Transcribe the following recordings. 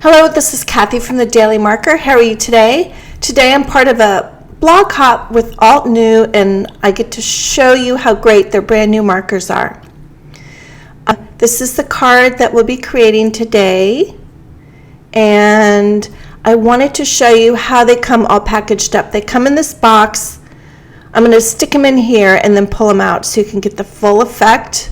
Hello, this is Kathy from the Daily Marker. How are you today? Today I'm part of a blog hop with Altenew, and I get to show you how great their brand new markers are. This is the card that we'll be creating today, and I wanted to show you how they come all packaged up. They come in this box. I'm going to stick them in here and then pull them out so you can get the full effect.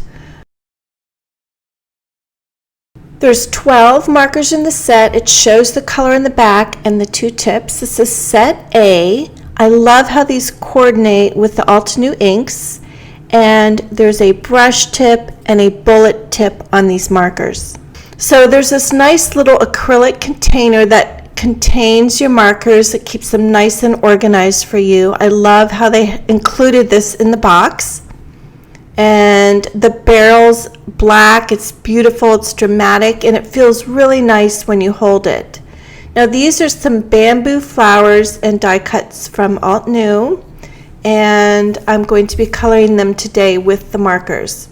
There's 12 markers in the set. It shows the color in the back and the two tips. This is set A. I love how these coordinate with the Altenew inks, and there's a brush tip and a bullet tip on these markers. So there's this nice little acrylic container that contains your markers. It keeps them nice and organized for you. I love how they included this in the box. And the barrel's black, it's beautiful, it's dramatic, and it feels really nice when you hold it. Now these are some bamboo flowers and die cuts from Altenew, and I'm going to be coloring them today with the markers.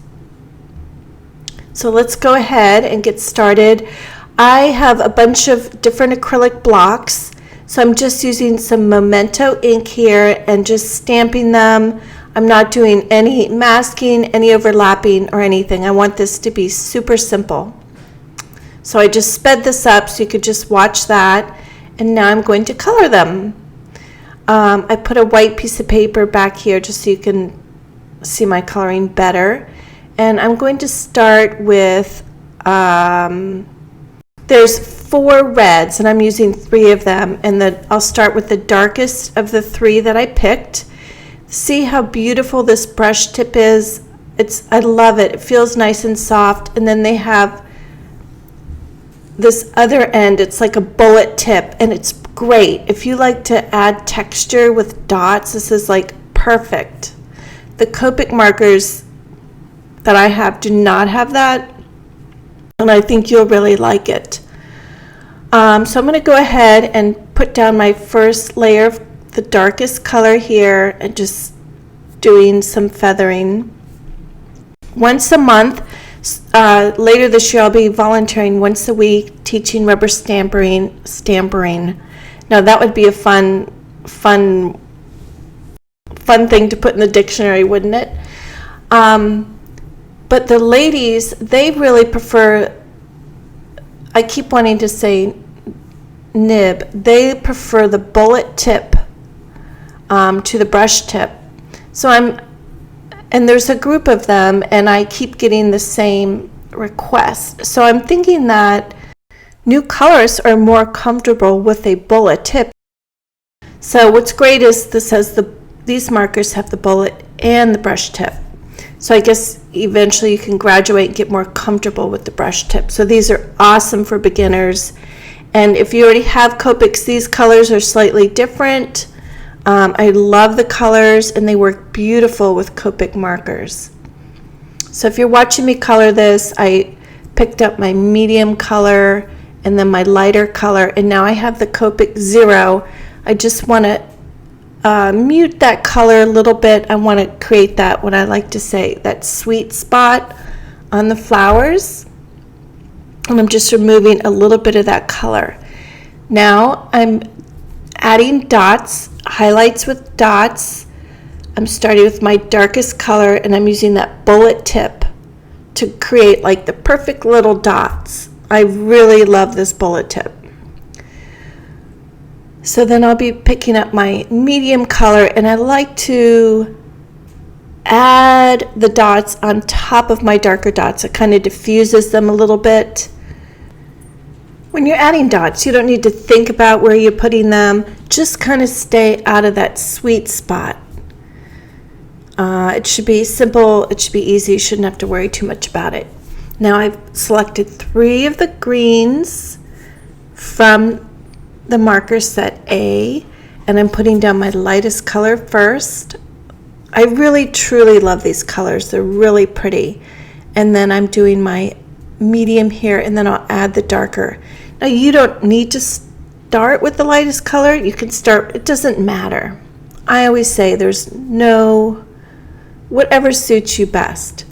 So let's go ahead and get started. I have a bunch of different acrylic blocks, so I'm just using some Memento ink here and just stamping them. I'm not doing any masking, any overlapping or anything. I want this to be super simple. So I just sped this up so you could just watch that, and now I'm going to color them. I put a white piece of paper back here just so you can see my coloring better. And I'm going to start with, there's 4 reds and I'm using 3 of them, and I'll start with the darkest of the 3 that I picked. See how beautiful this brush tip is? I love it. It feels nice and soft. And then they have this other end. It's like a bullet tip, and it's great. If you like to add texture with dots, this is like perfect. The Copic markers that I have do not have that, and I think you'll really like it. So I'm going to go ahead and put down my first layer of the darkest color here and just doing some feathering. Once a month, later this year I'll be volunteering once a week teaching rubber stampering. Now that would be a fun thing to put in the dictionary, wouldn't it? But the ladies, they really prefer, I keep wanting to say nib, they prefer the bullet tip to the brush tip. So and there's a group of them, and I keep getting the same request. So I'm thinking that new colors are more comfortable with a bullet tip. So what's great is this has these markers have the bullet and the brush tip. So I guess eventually you can graduate and get more comfortable with the brush tip. So these are awesome for beginners. And if you already have Copics, these colors are slightly different. I love the colors, and they work beautiful with Copic markers. So if you're watching me color this, I picked up my medium color and then my lighter color, and now I have the Copic 0. I just want to mute that color a little bit. I want to create that, what I like to say, that sweet spot on the flowers. And I'm just removing a little bit of that color. Now I'm adding dots, highlights with dots. I'm starting with my darkest color, and I'm using that bullet tip to create like the perfect little dots. I really love this bullet tip. So then I'll be picking up my medium color, and I like to add the dots on top of my darker dots. It kind of diffuses them a little bit. When you're adding dots, you don't need to think about where you're putting them. Just kind of stay out of that sweet spot. It should be simple. It should be easy. You shouldn't have to worry too much about it. Now I've selected 3 of the greens from the marker set A, and I'm putting down my lightest color first. I really, truly love these colors. They're really pretty. And then I'm doing my medium here, and then I'll add the darker. Now you don't need to start with the lightest color. You can start, it doesn't matter. I always say there's whatever suits you best.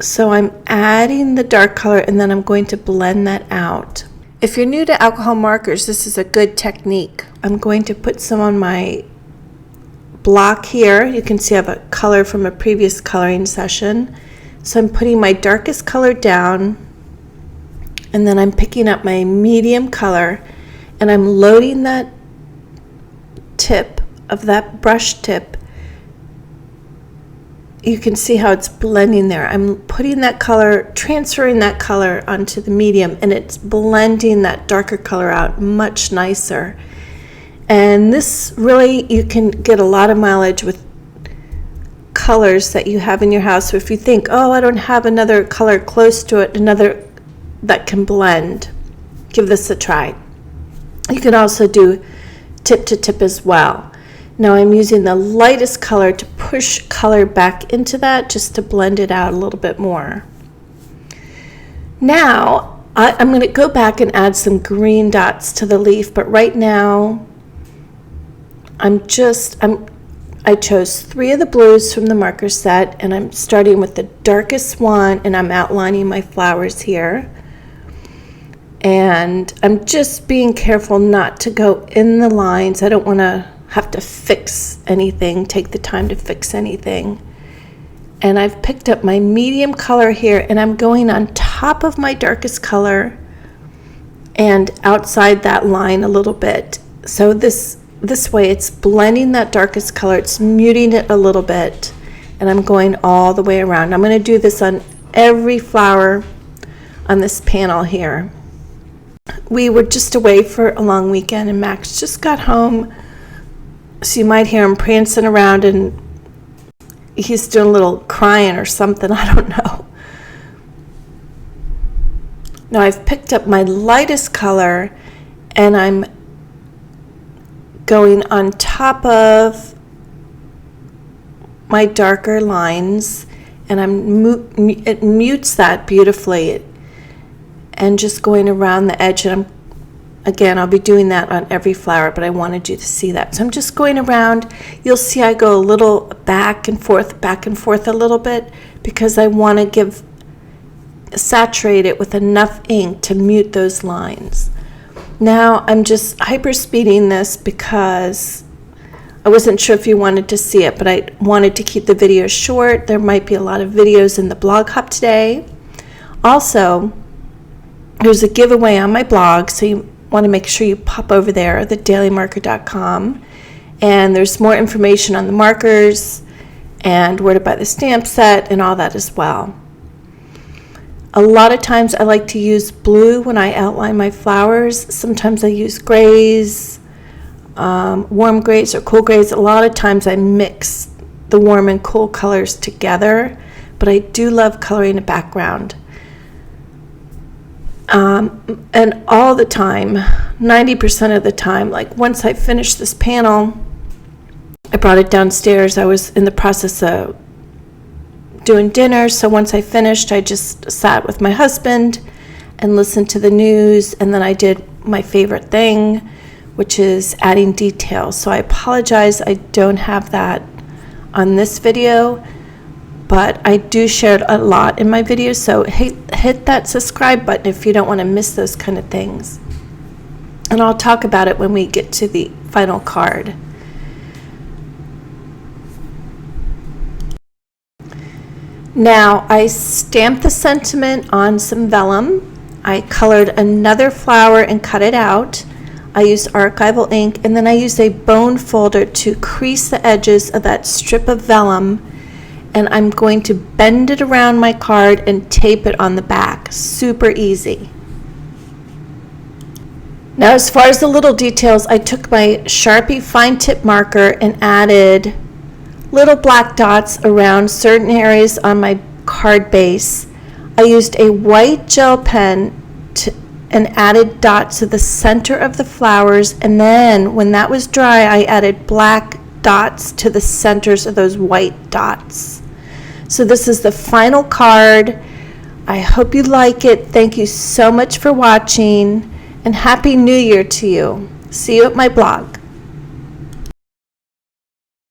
So I'm adding the dark color and then I'm going to blend that out. If you're new to alcohol markers, this is a good technique. I'm going to put some on my block here. You can see I have a color from a previous coloring session. So I'm putting my darkest color down, and then I'm picking up my medium color and I'm loading that tip of that brush tip. You can see how it's blending there. I'm putting that color, transferring that color onto the medium, and it's blending that darker color out much nicer. And this really, you can get a lot of mileage with colors that you have in your house. So if you think, oh, I don't have another color close to it, another that can blend, give this a try. You can also do tip to tip as well. Now I'm using the lightest color to push color back into that, just to blend it out a little bit more. Now I'm going to go back and add some green dots to the leaf, but right now I chose 3 of the blues from the marker set, and I'm starting with the darkest one, and I'm outlining my flowers here. And I'm just being careful not to go in the lines. I don't want to have to fix anything, take the time to fix anything. And I've picked up my medium color here, and I'm going on top of my darkest color and outside that line a little bit. So this way it's blending that darkest color, it's muting it a little bit, and I'm going all the way around. I'm going to do this on every flower on this panel here. We were just away for a long weekend, and Max just got home, so you might hear him prancing around, and he's doing a little crying or something, I don't know. Now I've picked up my lightest color, and I'm going on top of my darker lines, and it mutes that beautifully, and just going around the edge. And I'll be doing that on every flower, but I wanted you to see that. So I'm just going around. You'll see I go a little back and forth a little bit, because I want to saturate it with enough ink to mute those lines. Now I'm just hyper speeding this because I wasn't sure if you wanted to see it, but I wanted to keep the video short. There might be a lot of videos in the blog hop today. Also, there's a giveaway on my blog, so you want to make sure you pop over there, thedailymarker.com, and there's more information on the markers and where to buy the stamp set and all that as well. A lot of times I like to use blue when I outline my flowers. Sometimes I use grays, warm grays or cool grays. A lot of times I mix the warm and cool colors together, but I do love coloring a background. And all the time, 90% of the time, like once I finished this panel, I brought it downstairs. I was in the process of doing dinner, so once I finished, I just sat with my husband and listened to the news, and then I did my favorite thing, which is adding details. So I apologize I don't have that on this video, but I do share it a lot in my videos, so hit that subscribe button if you don't want to miss those kind of things. And I'll talk about it when we get to the final card. Now I stamped the sentiment on some vellum. I colored another flower and cut it out. I used archival ink, and then I used a bone folder to crease the edges of that strip of vellum, and I'm going to bend it around my card and tape it on the back. Super easy. Now as far as the little details, I took my Sharpie fine tip marker and added little black dots around certain areas on my card base. I used a white gel pen and added dots to the center of the flowers, and then when that was dry, I added black dots to the centers of those white dots. So this is the final card. I hope you like it. Thank you so much for watching, and Happy New Year to you. See you at my blog.